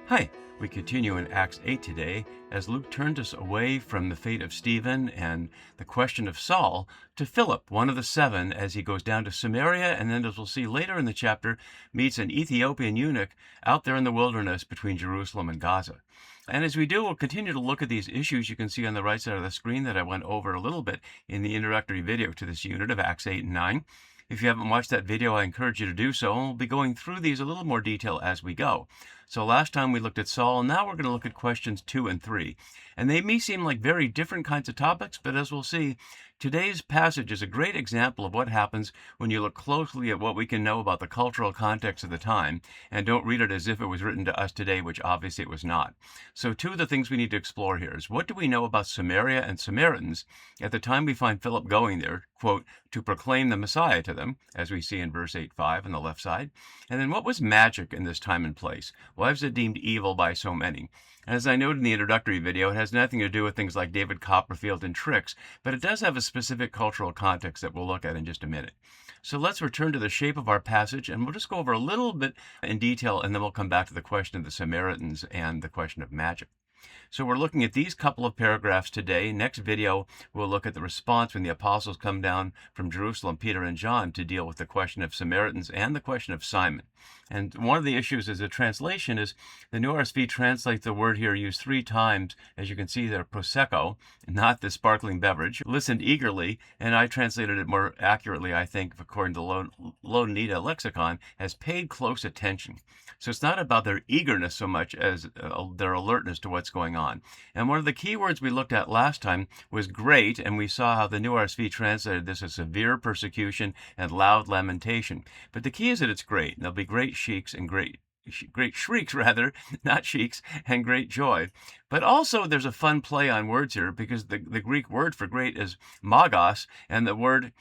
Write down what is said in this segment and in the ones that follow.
Hi, we continue in Acts 8 today as Luke turned us away from the fate of Stephen and the question of Saul to Philip, one of the seven, as he goes down to Samaria and then, as we'll see later in the chapter, meets an Ethiopian eunuch out there in the wilderness between Jerusalem and Gaza. And as we do, we'll continue to look at these issues you can see on the right side of the screen that I went over a little bit in the introductory video to this unit of Acts 8 and 9. If you haven't watched that video, I encourage you to do so, and we'll be going through these a little more detail as we go. So last time we looked at Saul, and now we're going to look at questions 2 and 3. And they may seem like very different kinds of topics, but as we'll see, today's passage is a great example of what happens when you look closely at what we can know about the cultural context of the time, and don't read it as if it was written to us today, which obviously it was not. So two of the things we need to explore here is, what do we know about Samaria and Samaritans at the time we find Philip going there, quote, to proclaim the Messiah to them, as we see in verse 8:5 on the left side? And then what was magic in this time and place? Why was it deemed evil by so many? As I noted in the introductory video, it has nothing to do with things like David Copperfield and tricks, but it does have a specific cultural context that we'll look at in just a minute. So let's return to the shape of our passage, and we'll just go over a little bit in detail, and then we'll come back to the question of the Samaritans and the question of magic. So we're looking at these couple of paragraphs today. Next video, we'll look at the response when the apostles come down from Jerusalem, Peter and John, to deal with the question of Samaritans and the question of Simon. And one of the issues is the translation is the New RSV translates the word here used 3 times, as you can see there, prosecco, not the sparkling beverage, listened eagerly, and I translated it more accurately, I think, according to Louw-Nida lexicon, as paid close attention. So it's not about their eagerness so much as their alertness to what's going on. And one of the key words we looked at last time was great, and we saw how the New RSV translated this as severe persecution and loud lamentation. But the key is that it's great. And there'll be great shrieks and great shrieks, rather, not sheiks, and great joy. But also there's a fun play on words here, because the Greek word for great is magos, and the word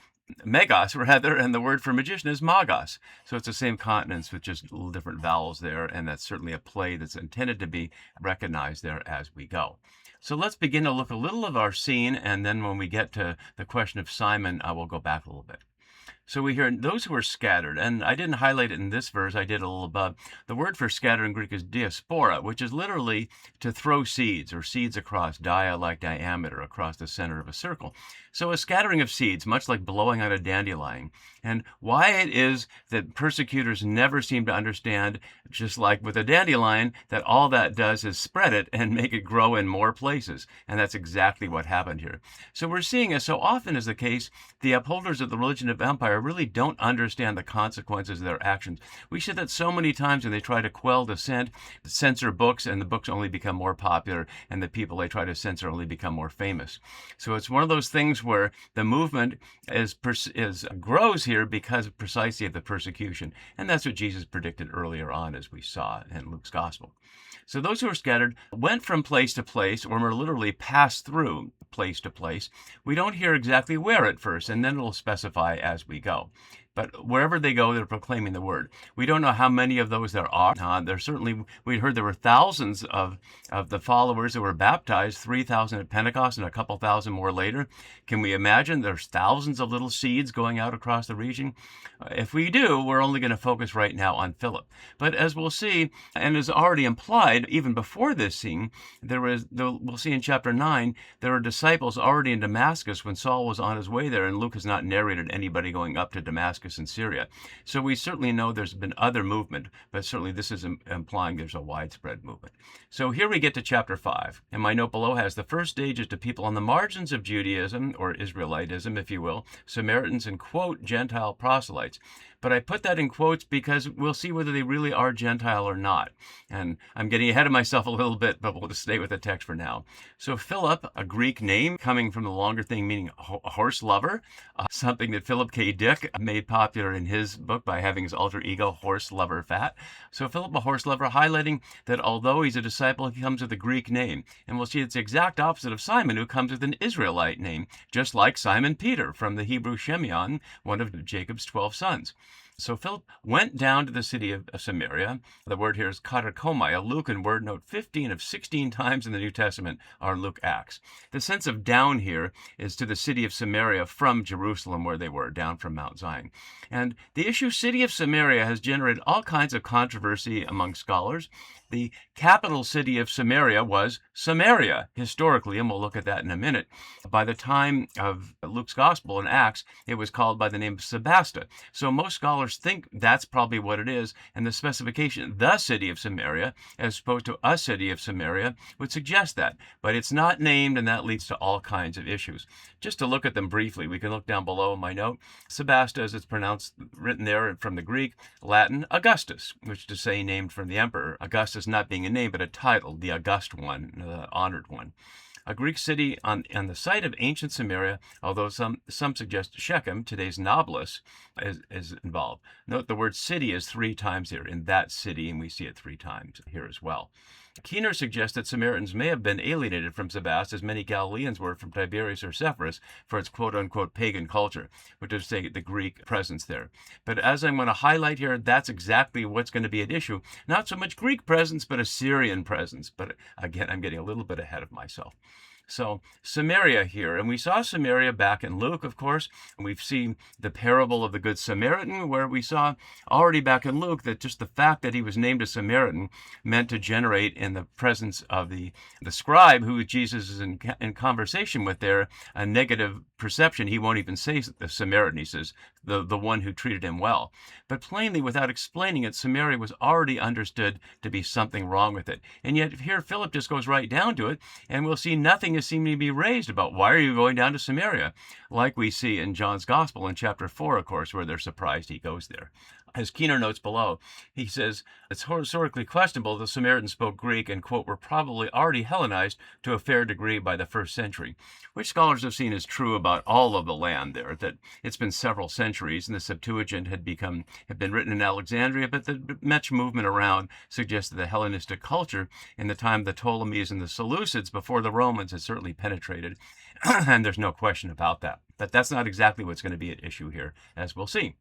megos, rather, and the word for magician is magos. So it's the same consonants with just little different vowels there, and that's certainly a play that's intended to be recognized there as we go. So let's begin to look a little of our scene, and then when we get to the question of Simon, I will go back a little bit. So we hear those who are scattered, and I didn't highlight it in this verse, I did a little above. The word for scattered in Greek is diaspora, which is literally to throw seeds, or seeds across, dia like diameter, across the center of a circle. So a scattering of seeds, much like blowing on a dandelion. And why it is that persecutors never seem to understand, just like with a dandelion, that all that does is spread it and make it grow in more places. And that's exactly what happened here. So we're seeing, as so often is the case, the upholders of the religion of empire really don't understand the consequences of their actions. We see that so many times when they try to quell dissent, censor books, and the books only become more popular, and the people they try to censor only become more famous. So it's one of those things where the movement grows here because precisely of the persecution. And that's what Jesus predicted earlier on, as we saw in Luke's gospel. So those who are scattered went from place to place, or more literally passed through place to place. We don't hear exactly where at first, and then it'll specify as we go. But wherever they go, they're proclaiming the word. We don't know how many of those there are. We heard there were thousands of the followers that were baptized, 3,000 at Pentecost and a couple thousand more later. Can we imagine there's thousands of little seeds going out across the region? If we do, we're only going to focus right now on Philip. But as we'll see, and as already implied, even before this scene, we'll see in chapter 9, there were disciples already in Damascus when Saul was on his way there, and Luke has not narrated anybody going up to Damascus in Syria. So we certainly know there's been other movement, but certainly this is implying there's a widespread movement. So here we get to chapter 5, and my note below has the first stages to people on the margins of Judaism, or Israelitism, if you will, Samaritans, and, quote, Gentile proselytes. But I put that in quotes because we'll see whether they really are Gentile or not. And I'm getting ahead of myself a little bit, but we'll just stay with the text for now. So Philip, a Greek name coming from the longer thing meaning horse lover, something that Philip K. Dick made popular in his book by having his alter ego, Horse Lover Fat. So Philip, a horse lover, highlighting that although he's a disciple, he comes with a Greek name. And we'll see it's the exact opposite of Simon, who comes with an Israelite name, just like Simon Peter from the Hebrew Shemeon, one of Jacob's 12 sons. So Philip went down to the city of Samaria. The word here is katakomai, a Lucan word. Note 15 of 16 times in the New Testament are Luke Acts. The sense of down here is to the city of Samaria from Jerusalem, where they were, down from Mount Zion. And the issue city of Samaria has generated all kinds of controversy among scholars. The capital city of Samaria was Samaria, historically, and we'll look at that in a minute. By the time of Luke's Gospel in Acts, it was called by the name of Sebasta. So most scholars think that's probably what it is, and the specification, the city of Samaria, as opposed to a city of Samaria, would suggest that. But it's not named, and that leads to all kinds of issues. Just to look at them briefly, we can look down below in my note. Sebasta, as it's pronounced, written there from the Greek, Latin, Augustus, which is to say named from the emperor. Augustus not being a name, but a title, the august one, the honored one. A Greek city on the site of ancient Samaria, although some suggest Shechem, today's Nablus, is involved. Note the word city is 3 times here, in that city, and we see it 3 times here as well. Keener suggests that Samaritans may have been alienated from Sebast as many Galileans were from Tiberias or Sepphoris for its quote-unquote pagan culture, which is to say the Greek presence there. But as I'm going to highlight here, that's exactly what's going to be at issue. Not so much Greek presence, but Assyrian presence. But again, I'm getting a little bit ahead of myself. So Samaria here, and we saw Samaria back in Luke, of course, and we've seen the parable of the Good Samaritan, where we saw already back in Luke that just the fact that he was named a Samaritan meant to generate in the presence of the scribe who Jesus is in conversation with there, a negative perception. He won't even say the Samaritan, he says, the one who treated him well. But plainly, without explaining it, Samaria was already understood to be something wrong with it. And yet here Philip just goes right down to it, and we'll see nothing is seeming to be raised about why are you going down to Samaria, like we see in John's Gospel in chapter 4, of course, where they're surprised he goes there. As Keener notes below, he says, it's historically questionable the Samaritans spoke Greek and, quote, were probably already Hellenized to a fair degree by the 1st century, which scholars have seen as true about all of the land there, that it's been several centuries, and the Septuagint had been written in Alexandria, but the much movement around suggested the Hellenistic culture in the time of the Ptolemies and the Seleucids before the Romans had certainly penetrated, and there's no question about that. But that's not exactly what's going to be at issue here, as we'll see.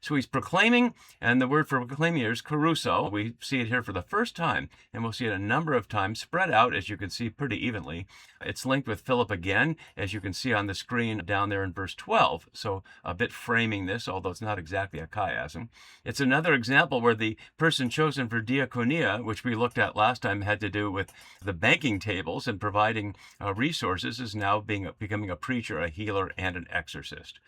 So he's proclaiming, and the word for proclaiming here is caruso. We see it here for the first time, and we'll see it a number of times, spread out, as you can see, pretty evenly. It's linked with Philip again, as you can see on the screen down there in verse 12. So a bit framing this, although it's not exactly a chiasm. It's another example where the person chosen for diaconia, which we looked at last time, had to do with the banking tables and providing resources, is now becoming a preacher, a healer, and an exorcist.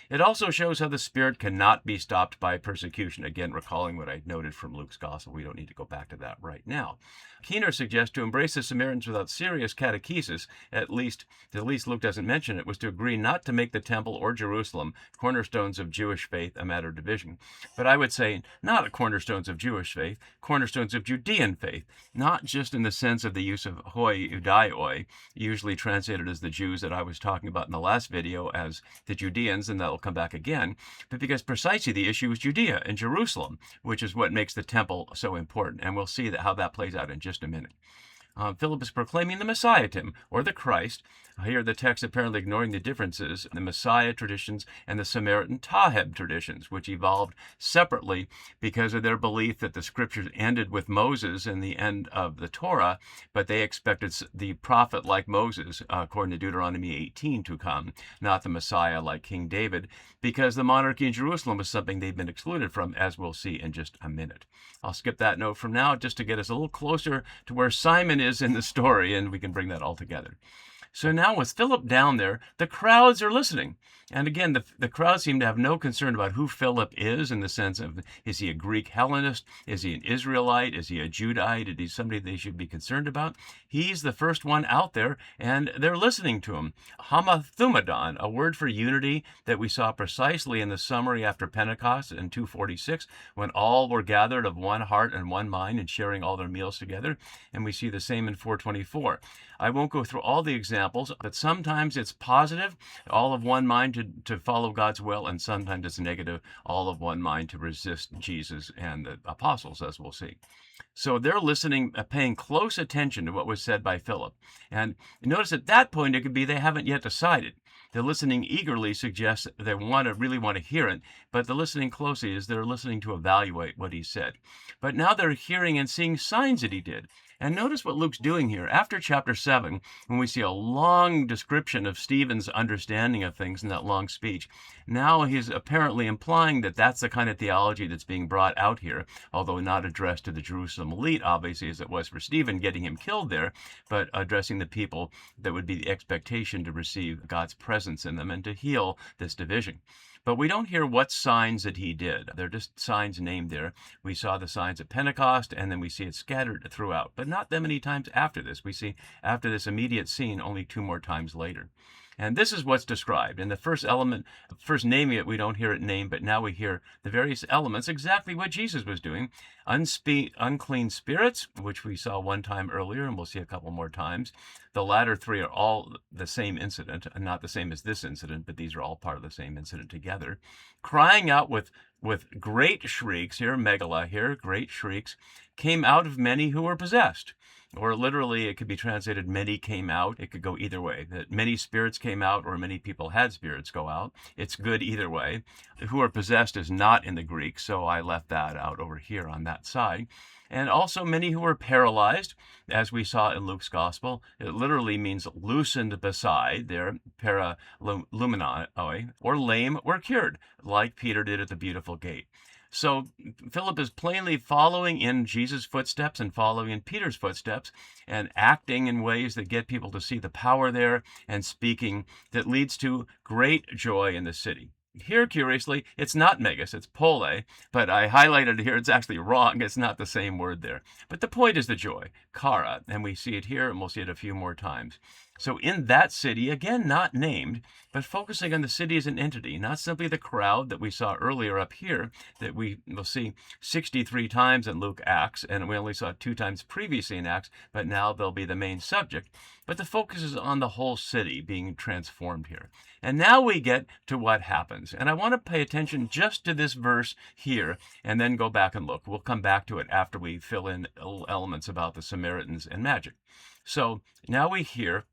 It also shows how the Spirit cannot be stopped by persecution. Again, recalling what I noted from Luke's Gospel. We don't need to go back to that right now. Keener suggests to embrace the Samaritans without serious catechesis, at least Luke doesn't mention it, was to agree not to make the temple or Jerusalem cornerstones of Jewish faith a matter of division. But I would say not cornerstones of Jewish faith, cornerstones of Judean faith, not just in the sense of the use of hoi Judaioi, usually translated as the Jews that I was talking about in the last video as the Judeans, and that will come back again, but because precisely the issue is Judea and Jerusalem, which is what makes the temple so important. And we'll see how that plays out in just a minute. Philip is proclaiming the Messiahism, or the Christ. Here the text apparently ignoring the differences in the Messiah traditions and the Samaritan Taheb traditions, which evolved separately because of their belief that the scriptures ended with Moses and the end of the Torah, but they expected the prophet like Moses, according to Deuteronomy 18, to come, not the Messiah like King David, because the monarchy in Jerusalem was something they'd been excluded from, as we'll see in just a minute. I'll skip that note from now just to get us a little closer to where Simon is in the story, and we can bring that all together. So now with Philip down there, the crowds are listening. And again, the crowds seem to have no concern about who Philip is in the sense of, is he a Greek Hellenist? Is he an Israelite? Is he a Judite? Is he somebody they should be concerned about? He's the first one out there, and they're listening to him. Hamathumadon, a word for unity that we saw precisely in the summary after Pentecost in 246, when all were gathered of one heart and one mind and sharing all their meals together. And we see the same in 424. I won't go through all the examples, but sometimes it's positive, all of one mind to follow God's will, and sometimes it's negative, all of one mind to resist Jesus and the apostles, as we'll see. So they're listening, paying close attention to what was said by Philip. And notice at that point, it could be they haven't yet decided. The listening eagerly suggests they really want to hear it, but the listening closely is they're listening to evaluate what he said. But now they're hearing and seeing signs that he did. And notice what Luke's doing here. After chapter 7, when we see a long description of Stephen's understanding of things in that long speech, now he's apparently implying that that's the kind of theology that's being brought out here, although not addressed to the Jerusalem elite, obviously, as it was for Stephen, getting him killed there, but addressing the people that would be the expectation to receive God's presence in them and to heal this division. But we don't hear what signs that he did. They're just signs named there. We saw the signs at Pentecost, and then we see it scattered throughout, but not that many times after this. We see after this immediate scene only 2 more times later. And this is what's described. In the first element, first naming it, we don't hear it named, but now we hear the various elements, exactly what Jesus was doing. Unclean spirits, which we saw one time earlier, and we'll see a couple more times. The latter 3 are all the same incident, and not the same as this incident, but these are all part of the same incident together. Crying out with great shrieks, here, megala here, great shrieks, came out of many who were possessed. Or literally, it could be translated, many came out. It could go either way, that many spirits came out or many people had spirits go out. It's good either way. Who are possessed is not in the Greek, so I left that out over here on that side. And also many who were paralyzed, as we saw in Luke's gospel. It literally means loosened beside there, paraluminoi, or lame were cured, like Peter did at the beautiful gate. So Philip is plainly following in Jesus' footsteps and following in Peter's footsteps and acting in ways that get people to see the power there and speaking that leads to great joy in the city. Here, curiously, it's not megas, it's pole, but I highlighted here, it's actually wrong. It's not the same word there. But the point is the joy, kara, and we see it here, and we'll see it a few more times. So in that city, again, not named, but focusing on the city as an entity, not simply the crowd that we saw earlier up here, that we will see 63 times in Luke Acts, and we only saw 2 times previously in Acts, but now they'll be the main subject. But the focus is on the whole city being transformed here. And now we get to what happens. And I want to pay attention just to this verse here, and then go back and look. We'll come back to it after we fill in elements about the Samaritans and magic. So now we hear,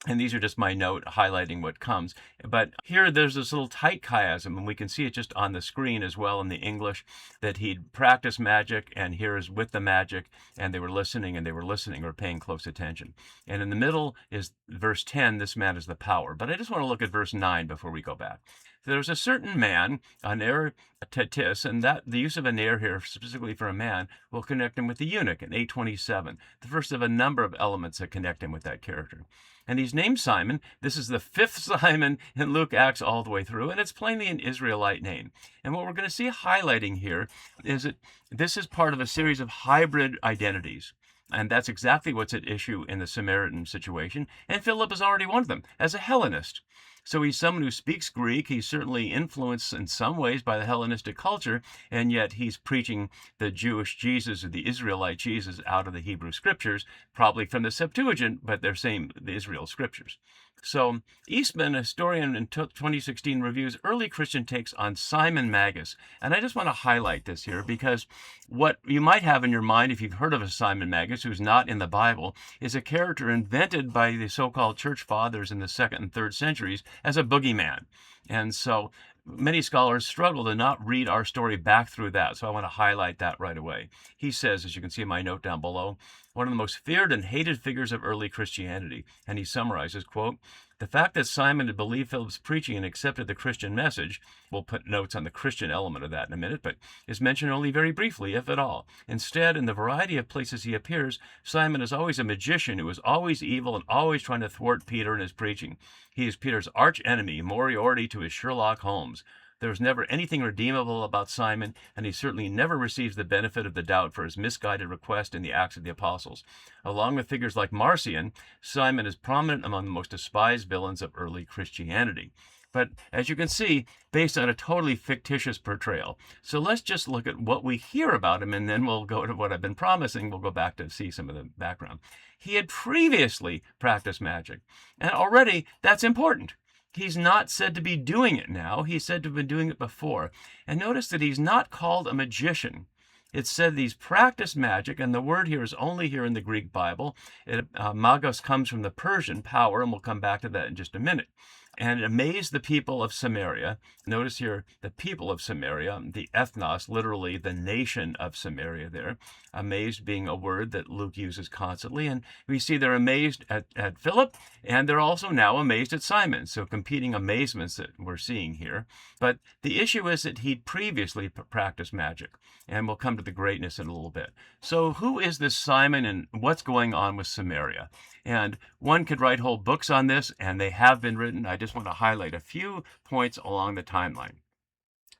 and these are just my note highlighting what comes. But here there's this little tight chiasm, and we can see it just on the screen as well in the English, that he'd practiced magic, and here is with the magic, and they were listening, or paying close attention. And in the middle is verse 10, this man is the power. But I just want to look at verse 9 before we go back. There was a certain man, an heir tetis, and that the use of an heir here specifically for a man will connect him with the eunuch in 827, the first of a number of elements that connect him with that character. And he's named Simon. This is the 5th Simon in Luke Acts all the way through, and it's plainly an Israelite name. And what we're going to see highlighting here is that this is part of a series of hybrid identities. And that's exactly what's at issue in the Samaritan situation. And Philip is already one of them, as a Hellenist. So he's someone who speaks Greek. He's certainly influenced in some ways by the Hellenistic culture, and yet he's preaching the Jewish Jesus or the Israelite Jesus out of the Hebrew scriptures, probably from the Septuagint, but they're saying the Israel scriptures. So Eastman, a historian in 2016, reviews early Christian takes on Simon Magus. And I just want to highlight this here because what you might have in your mind, if you've heard of a Simon Magus who's not in the Bible, is a character invented by the so-called church fathers in the 2nd and 3rd centuries as a boogeyman. And so many scholars struggle to not read our story back through that, so I want to highlight that right away. He says, as you can see in my note down below, one of the most feared and hated figures of early Christianity. And he summarizes, quote, the fact that Simon had believed Philip's preaching and accepted the Christian message, we'll put notes on the Christian element of that in a minute, but is mentioned only very briefly, if at all. Instead, in the variety of places he appears, Simon is always a magician who is always evil and always trying to thwart Peter in his preaching. He is Peter's arch enemy, Moriarty to his Sherlock Holmes. There was never anything redeemable about Simon, and he certainly never receives the benefit of the doubt for his misguided request in the Acts of the Apostles. Along with figures like Marcion, Simon is prominent among the most despised villains of early Christianity. But as you can see, based on a totally fictitious portrayal. So let's just look at what we hear about him, and then we'll go to what I've been promising. We'll go back to see some of the background. He had previously practiced magic, and already that's important. He's not said to be doing it now. He's said to have been doing it before. And notice that he's not called a magician. It's said he's practiced magic, and the word here is only here in the Greek Bible. Magos comes from the Persian power, and we'll come back to that in just a minute. and it amazed the people of Samaria. Notice here, the people of Samaria, the ethnos, literally the nation of Samaria there. Amazed being a word that Luke uses constantly. And we see they're amazed at Philip, and they're also now amazed at Simon. So competing amazements that we're seeing here. But the issue is that he previously practiced magic. And we'll come to the greatness in a little bit. So who is this Simon, and what's going on with Samaria? And one could write whole books on this, and they have been written. I just want to highlight a few points along the timeline.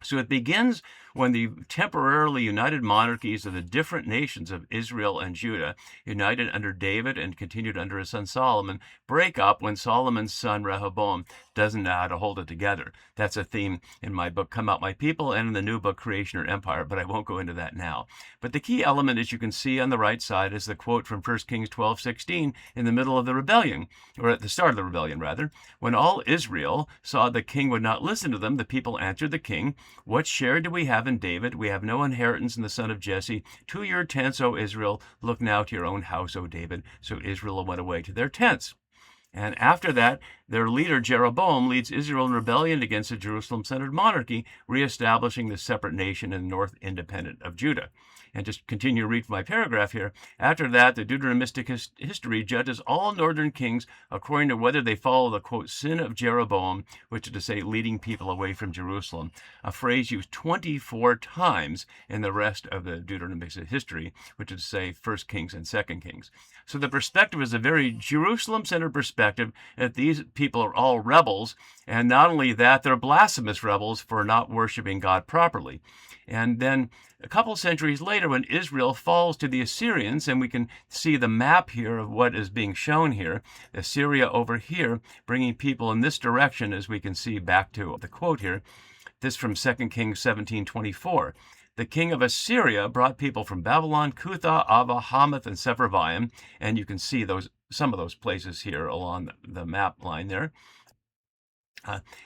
So it begins when the temporarily united monarchies of the different nations of Israel and Judah, united under David and continued under his son Solomon, break up when Solomon's son Rehoboam doesn't know how to hold it together. That's a theme in my book, Come Out My People, and in the new book, Creation or Empire, but I won't go into that now. But the key element, as you can see on the right side, is the quote from 1 Kings 12:16 in the middle of the rebellion, or at the start of the rebellion, rather. When all Israel saw the king would not listen to them, the people answered the king, "What share do we have in David? We have no inheritance in the son of Jesse. To your tents, O Israel. Look now to your own house, O David." So Israel went away to their tents. And after that, their leader, Jeroboam, leads Israel in rebellion against the Jerusalem-centered monarchy, reestablishing the separate nation in the north independent of Judah. And just continue to read from my paragraph here. After that, the Deuteronomistic history judges all northern kings according to whether they follow the, quote, sin of Jeroboam, which is to say, leading people away from Jerusalem, a phrase used 24 times in the rest of the Deuteronomistic history, which is to say, 1 Kings and 2 Kings. So the perspective is a very Jerusalem-centered perspective that these people are all rebels, and not only that, they're blasphemous rebels for not worshiping God properly. And then a couple centuries later, when Israel falls to the Assyrians, and we can see the map here of what is being shown here, Assyria over here, bringing people in this direction, as we can see back to the quote here, this from 2 Kings 17:24. The king of Assyria brought people from Babylon, Cutha, Ava, Hamath, and Sepharvaim, and you can see some of those places here along the map line there.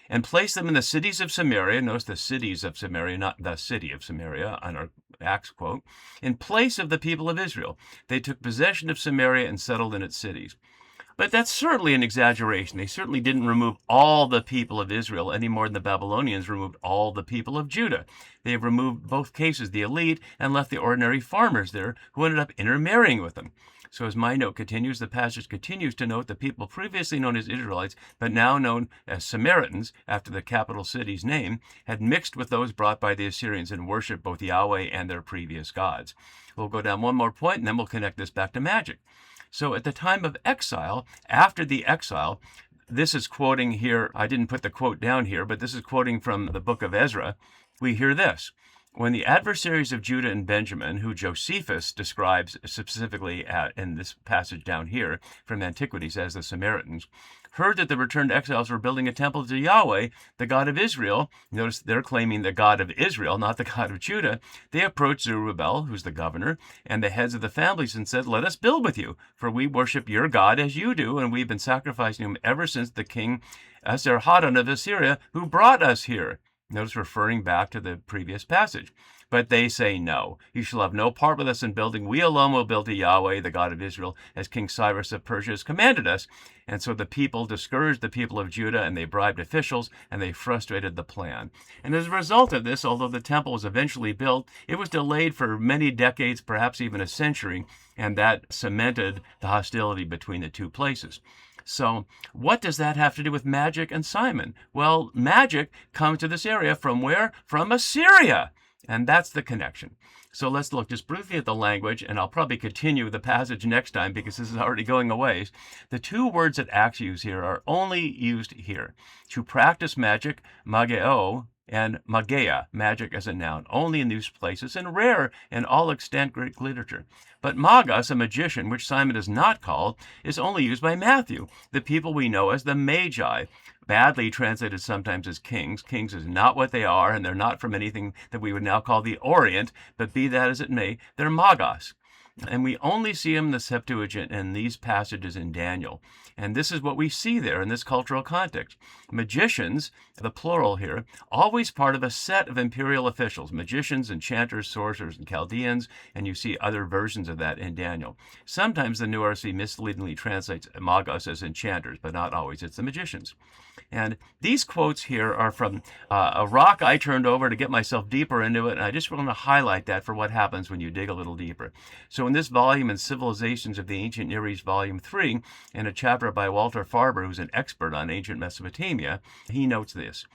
And placed them in the cities of Samaria. Notice the cities of Samaria, not the city of Samaria on our Acts quote. In place of the people of Israel, they took possession of Samaria and settled in its cities. But that's certainly an exaggeration. They certainly didn't remove all the people of Israel any more than the Babylonians removed all the people of Judah. They have removed both cases, the elite, and left the ordinary farmers there who ended up intermarrying with them. So as my note continues, the passage continues to note the people previously known as Israelites, but now known as Samaritans, after the capital city's name, had mixed with those brought by the Assyrians and worshiped both Yahweh and their previous gods. We'll go down one more point, and then we'll connect this back to magic. So at the time of exile, after the exile, this is quoting here, I didn't put the quote down here, but this is quoting from the book of Ezra. We hear this. When the adversaries of Judah and Benjamin, who Josephus describes specifically in this passage down here from Antiquities as the Samaritans, heard that the returned exiles were building a temple to Yahweh, the God of Israel, notice they're claiming the God of Israel, not the God of Judah, they approached Zerubbabel, who's the governor, and the heads of the families and said, "Let us build with you, for we worship your God as you do, and we've been sacrificing him ever since the king Esarhaddon of Assyria, who brought us here." Notice referring back to the previous passage. But they say, "No, you shall have no part with us in building. We alone will build to Yahweh, the God of Israel, as King Cyrus of Persia has commanded us." And so the people discouraged the people of Judah, and they bribed officials, and they frustrated the plan. And as a result of this, although the temple was eventually built, it was delayed for many decades, perhaps even a century, and that cemented the hostility between the two places. So what does that have to do with magic and Simon? Well, magic comes to this area from where? From Assyria. And that's the connection. So let's look just briefly at the language, and I'll probably continue the passage next time because this is already going a ways. The two words that Acts use here are only used here. To practice magic, mageo, and mageia, magic as a noun, only in these places, and rare in all extant Greek literature. But magus, a magician, which Simon is not called, is only used by Matthew, the people we know as the Magi, badly translated sometimes as kings. Kings is not what they are, and they're not from anything that we would now call the Orient, but be that as it may, they're magos. And we only see him in the Septuagint and these passages in Daniel. And this is what we see there in this cultural context. Magicians, the plural here, always part of a set of imperial officials, magicians, enchanters, sorcerers, and Chaldeans, and you see other versions of that in Daniel. Sometimes the New RC misleadingly translates magos as enchanters, but not always. It's the magicians. And these quotes here are from a rock I turned over to get myself deeper into it, and I just want to highlight that for what happens when you dig a little deeper. So in this volume, in Civilizations of the Ancient Near East, Volume 3, in a chapter by Walter Farber, who's an expert on ancient Mesopotamia, he notes this.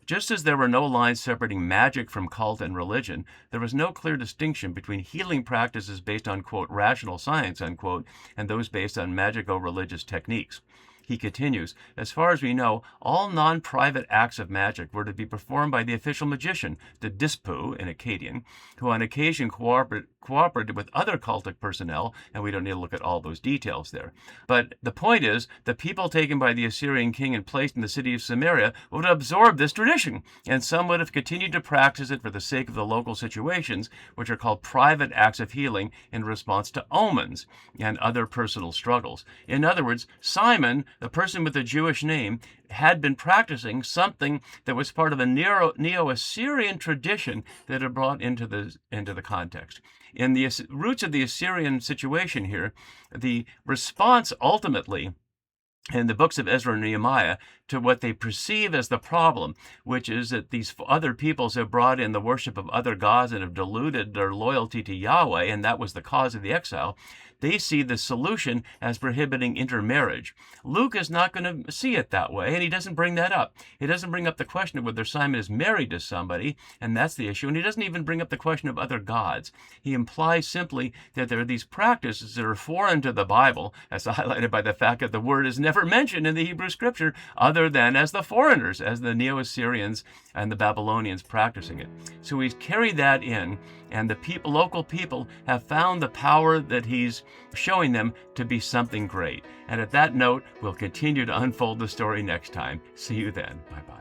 Just as there were no lines separating magic from cult and religion, there was no clear distinction between healing practices based on, quote, rational science, unquote, and those based on magico-religious techniques. He continues, as far as we know, all non-private acts of magic were to be performed by the official magician, the dispu in Akkadian, who on occasion cooperated with other cultic personnel, and we don't need to look at all those details there. But the point is, the people taken by the Assyrian king and placed in the city of Samaria would absorb this tradition, and some would have continued to practice it for the sake of the local situations, which are called private acts of healing in response to omens and other personal struggles. In other words, Simon, the person with the Jewish name, had been practicing something that was part of a Neo-Assyrian tradition that had brought into the context. In the roots of the Assyrian situation here, the response ultimately in the books of Ezra and Nehemiah to what they perceive as the problem, which is that these other peoples have brought in the worship of other gods and have diluted their loyalty to Yahweh, and that was the cause of the exile. They see the solution as prohibiting intermarriage. Luke is not going to see it that way, and he doesn't bring that up. He doesn't bring up the question of whether Simon is married to somebody, and that's the issue, and he doesn't even bring up the question of other gods. He implies simply that there are these practices that are foreign to the Bible, as highlighted by the fact that the word is never mentioned in the Hebrew Scripture other than as the foreigners, as the Neo-Assyrians and the Babylonians practicing it. So he's carried that in, and the local people have found the power that he's showing them to be something great. And at that note, we'll continue to unfold the story next time. See you then. Bye-bye.